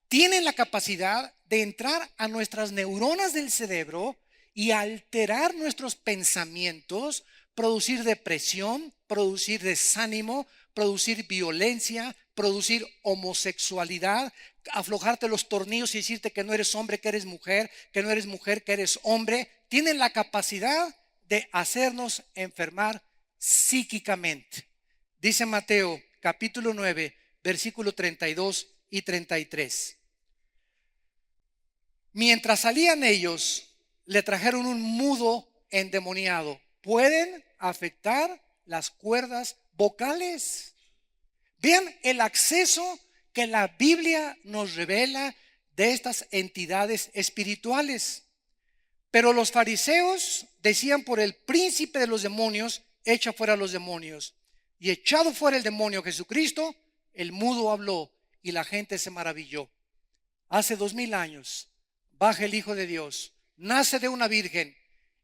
tienen la capacidad de entrar a nuestras neuronas del cerebro y alterar nuestros pensamientos, producir depresión, producir desánimo, producir violencia, producir homosexualidad, aflojarte los tornillos y decirte que no eres hombre, que eres mujer, que no eres mujer, que eres hombre. Tienen la capacidad de hacernos enfermar psíquicamente. Dice Mateo capítulo 9, versículo 32 y 33. Mientras salían ellos, le trajeron un mudo endemoniado. Pueden afectar las cuerdas vocales. Vean el acceso que la Biblia nos revela de estas entidades espirituales. Pero los fariseos decían: por el príncipe de los demonios, echa fuera a los demonios. Y echado fuera el demonio Jesucristo, el mudo habló y la gente se maravilló. Hace 2000 años baja el Hijo de Dios, nace de una virgen,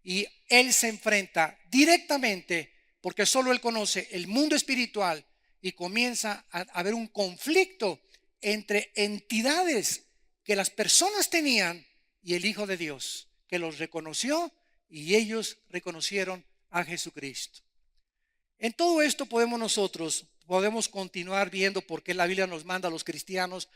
y Él se enfrenta directamente, porque solo Él conoce el mundo espiritual, y comienza a haber un conflicto entre entidades que las personas tenían y el Hijo de Dios, que los reconoció y ellos reconocieron a Jesucristo. En todo esto podemos continuar viendo por qué la Biblia nos manda a los cristianos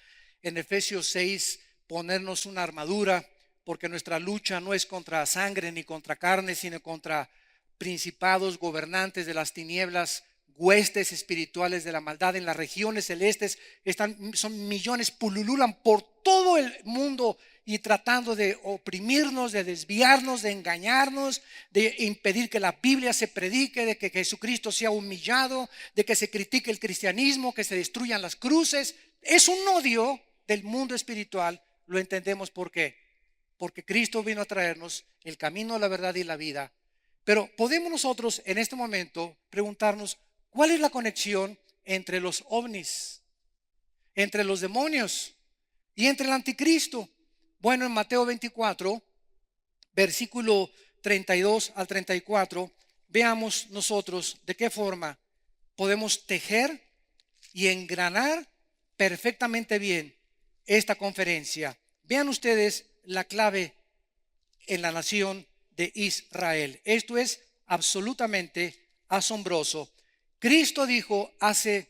en Efesios 6 ponernos una armadura, porque nuestra lucha no es contra sangre ni contra carne, sino contra principados, gobernantes de las tinieblas, huestes espirituales de la maldad en las regiones celestes. Son millones, pululan por todo el mundo y tratando de oprimirnos, de desviarnos, de engañarnos, de impedir que la Biblia se predique, de que Jesucristo sea humillado, de que se critique el cristianismo, que se destruyan las cruces. Es un odio del mundo espiritual. Lo entendemos. ¿Por qué? Porque Cristo vino a traernos el camino, la verdad y la vida. Pero podemos nosotros en este momento preguntarnos: ¿cuál es la conexión entre los ovnis, entre los demonios y entre el anticristo? Bueno, en Mateo 24, versículo 32 al 34, veamos nosotros de qué forma podemos tejer y engranar perfectamente bien esta conferencia. Vean ustedes la clave en la nación de Israel. Esto es absolutamente asombroso. Cristo dijo hace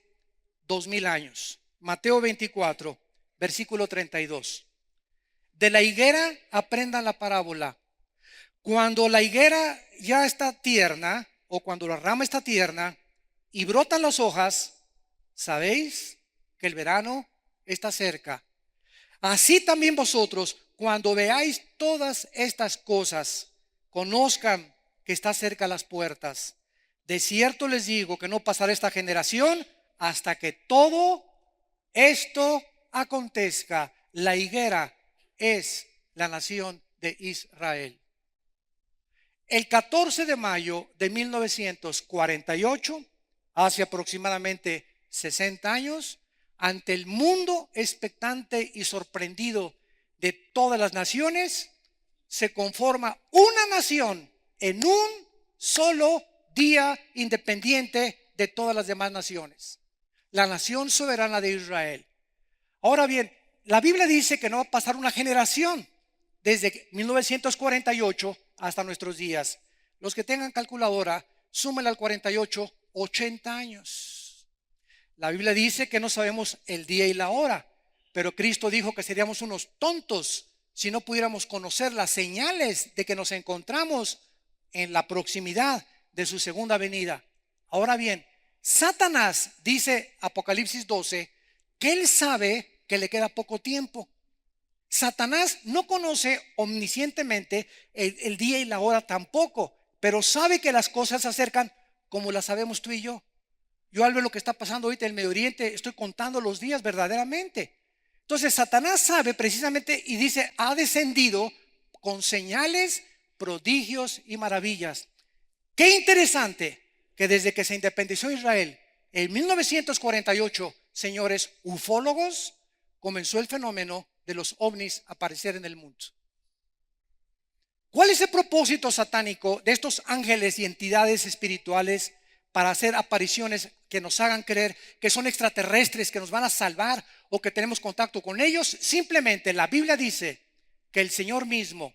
2000 años, Mateo 24, versículo 32. De la higuera aprendan la parábola. Cuando la higuera ya está tierna, o cuando la rama está tierna y brotan las hojas, sabéis que el verano está cerca. Así también vosotros, cuando veáis todas estas cosas, conozcan que está cerca las puertas. De cierto les digo que no pasará esta generación hasta que todo esto acontezca. La higuera es la nación de Israel. El 14 de mayo de 1948, hace aproximadamente 60 años, ante el mundo expectante y sorprendido de todas las naciones, se conforma una nación en un solo día independiente de todas las demás naciones, la nación soberana de Israel. Ahora bien, la Biblia dice que no va a pasar una generación desde 1948 hasta nuestros días. Los que tengan calculadora, súmenle al 48, 80 años. La Biblia dice que no sabemos el día y la hora, pero Cristo dijo que seríamos unos tontos si no pudiéramos conocer las señales de que nos encontramos en la proximidad de su segunda venida. Ahora bien, Satanás dice Apocalipsis 12 que él sabe que le queda poco tiempo. Satanás no conoce omniscientemente el día y la hora tampoco, pero sabe que las cosas se acercan como las sabemos tú y yo. Yo al ver lo que está pasando ahorita en el Medio Oriente, estoy contando los días verdaderamente. Entonces Satanás sabe precisamente y dice, ha descendido con señales, prodigios y maravillas. Qué interesante que desde que se independizó Israel en 1948, señores ufólogos, comenzó el fenómeno de los ovnis a aparecer en el mundo. ¿Cuál es el propósito satánico de estos ángeles y entidades espirituales para hacer apariciones que nos hagan creer que son extraterrestres, que nos van a salvar o que tenemos contacto con ellos? Simplemente la Biblia dice que el Señor mismo,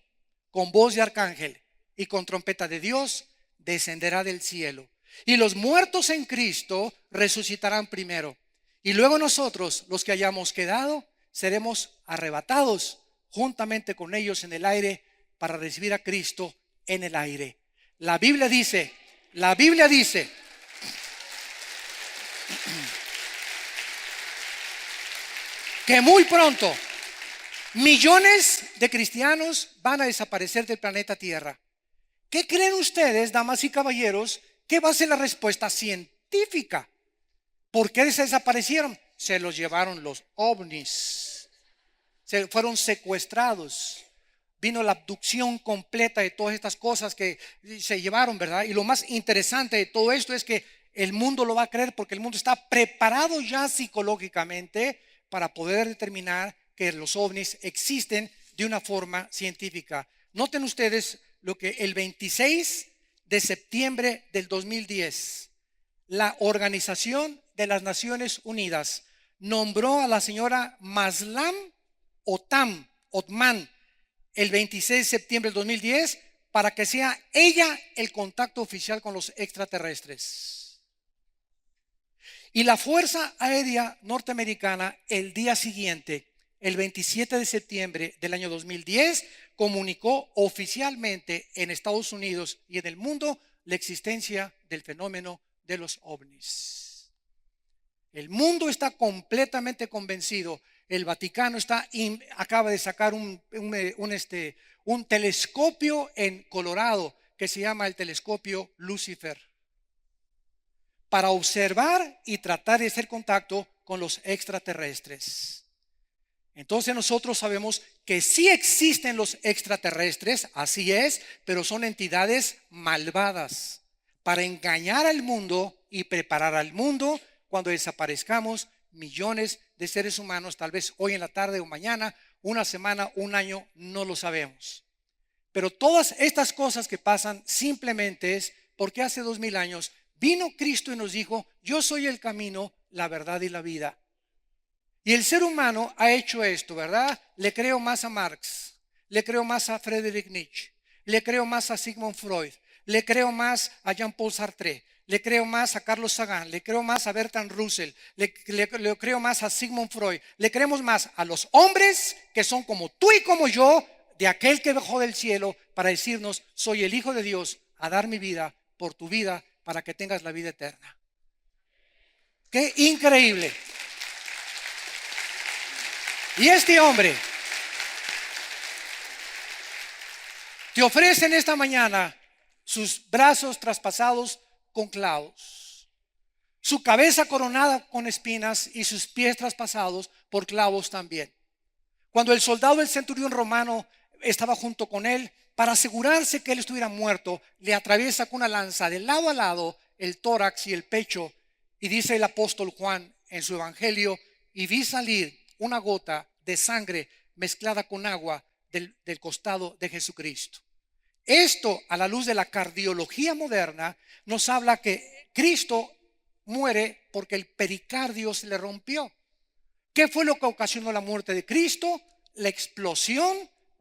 con voz de arcángel y con trompeta de Dios, descenderá del cielo. Y los muertos en Cristo resucitarán primero. Y luego nosotros, los que hayamos quedado, seremos arrebatados juntamente con ellos en el aire para recibir a Cristo en el aire. La Biblia dice que muy pronto millones de cristianos van a desaparecer del planeta Tierra. ¿Qué creen ustedes, damas y caballeros, que va a ser la respuesta científica? ¿Por qué se desaparecieron? Se los llevaron los ovnis. Se fueron secuestrados. Vino la abducción completa de todas estas cosas que se llevaron, ¿verdad? Y lo más interesante de todo esto es que el mundo lo va a creer porque el mundo está preparado ya psicológicamente para poder determinar que los ovnis existen de una forma científica. Noten ustedes lo que el 26 de septiembre del 2010, la Organización de las Naciones Unidas nombró a la señora Maslam Otman el 26 de septiembre del 2010 para que sea ella el contacto oficial con los extraterrestres. Y la Fuerza Aérea Norteamericana el día siguiente, el 27 de septiembre del año 2010, comunicó oficialmente en Estados Unidos y en el mundo la existencia del fenómeno de los ovnis. El mundo está completamente convencido. El Vaticano acaba de sacar un telescopio en Colorado que se llama el telescopio Lucifer para observar y tratar de hacer contacto con los extraterrestres. Entonces nosotros sabemos que sí existen los extraterrestres, así es, pero son entidades malvadas para engañar al mundo y preparar al mundo cuando desaparezcamos millones de seres humanos, tal vez hoy en la tarde o mañana, una semana, un año, no lo sabemos. Pero todas estas cosas que pasan simplemente es porque hace 2000 años vino Cristo y nos dijo: yo soy el camino, la verdad y la vida. Y el ser humano ha hecho esto, ¿verdad? Le creo más a Marx, le creo más a Friedrich Nietzsche, le creo más a Sigmund Freud, le creo más a Jean-Paul Sartre, le creo más a Carlos Sagan, le creo más a Bertrand Russell, le creo más a Sigmund Freud, le creemos más a los hombres que son como tú y como yo, de aquel que bajó del cielo para decirnos: soy el Hijo de Dios, a dar mi vida por tu vida para que tengas la vida eterna. ¡Qué increíble! Y este hombre te ofrece en esta mañana sus brazos traspasados con clavos, su cabeza coronada con espinas y sus pies traspasados por clavos también. Cuando el soldado del centurión romano estaba junto con él, para asegurarse que él estuviera muerto, le atraviesa con una lanza de lado a lado el tórax y el pecho. Y dice el apóstol Juan en su evangelio: y vi salir una gota de sangre mezclada con agua del costado de Jesucristo. Esto, a la luz de la cardiología moderna, nos habla que Cristo muere porque el pericardio se le rompió. ¿Qué fue lo que ocasionó la muerte de Cristo? La explosión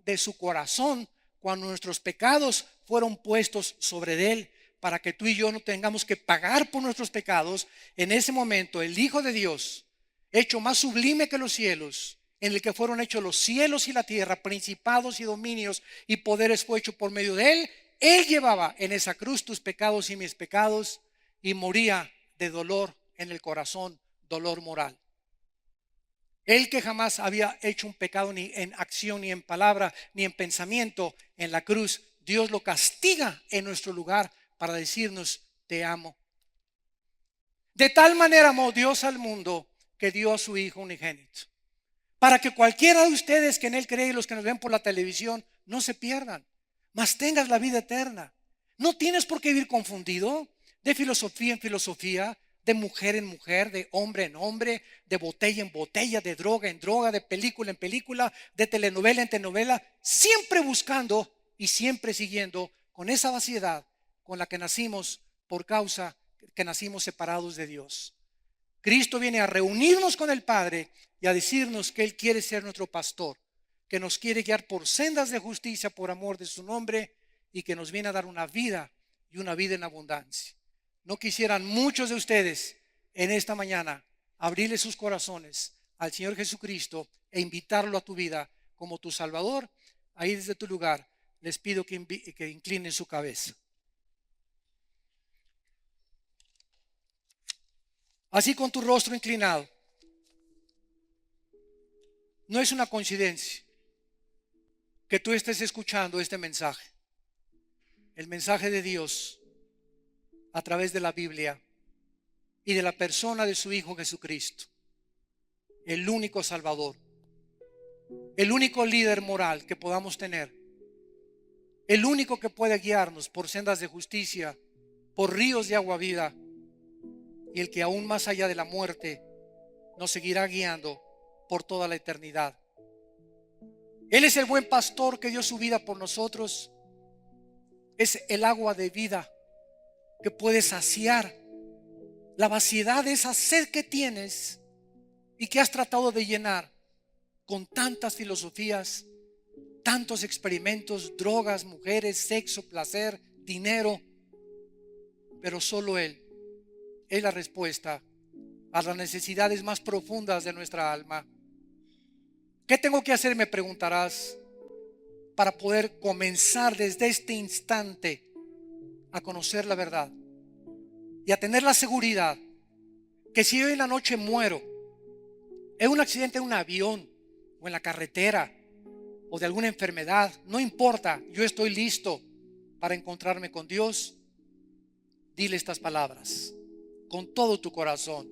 de su corazón cuando nuestros pecados fueron puestos sobre él, para que tú y yo no tengamos que pagar por nuestros pecados. En ese momento el Hijo de Dios, hecho más sublime que los cielos, en el que fueron hechos los cielos y la tierra, principados y dominios y poderes, fue hecho por medio de él. Él llevaba en esa cruz tus pecados y mis pecados, y moría de dolor en el corazón, dolor moral. Él, que jamás había hecho un pecado ni en acción, ni en palabra, ni en pensamiento, en la cruz Dios lo castiga en nuestro lugar para decirnos: te amo. De tal manera amó Dios al mundo que dio a su Hijo unigénito, para que cualquiera de ustedes que en él cree, y los que nos ven por la televisión, no se pierdan, mas tengas la vida eterna. No tienes por qué vivir confundido, de filosofía en filosofía, de mujer en mujer, de hombre en hombre, de botella en botella, de droga en droga, de película en película, de telenovela en telenovela, siempre buscando y siempre siguiendo con esa vaciedad con la que nacimos, por causa que nacimos separados de Dios. Cristo viene a reunirnos con el Padre y a decirnos que Él quiere ser nuestro pastor, que nos quiere guiar por sendas de justicia por amor de su nombre, y que nos viene a dar una vida, y una vida en abundancia. ¿No quisieran muchos de ustedes en esta mañana abrirle sus corazones al Señor Jesucristo e invitarlo a tu vida como tu Salvador? Ahí desde tu lugar les pido que inclinen su cabeza. Así, con tu rostro inclinado. No es una coincidencia que tú estés escuchando este mensaje, el mensaje de Dios a través de la Biblia y de la persona de su Hijo Jesucristo, el único Salvador, el único líder moral que podamos tener, el único que puede guiarnos por sendas de justicia, por ríos de agua viva, y el que aún más allá de la muerte nos seguirá guiando por toda la eternidad. Él es el buen pastor que dio su vida por nosotros. Es el agua de vida que puede saciar la vaciedad de esa sed que tienes y que has tratado de llenar con tantas filosofías, tantos experimentos, drogas, mujeres, sexo, placer, dinero. Pero solo Él es la respuesta a las necesidades más profundas de nuestra alma. ¿Qué tengo que hacer?, me preguntarás, para poder comenzar desde este instante a conocer la verdad y a tener la seguridad que si hoy en la noche muero en un accidente en un avión o en la carretera o de alguna enfermedad, no importa, yo estoy listo para encontrarme con Dios. Dile estas palabras con todo tu corazón: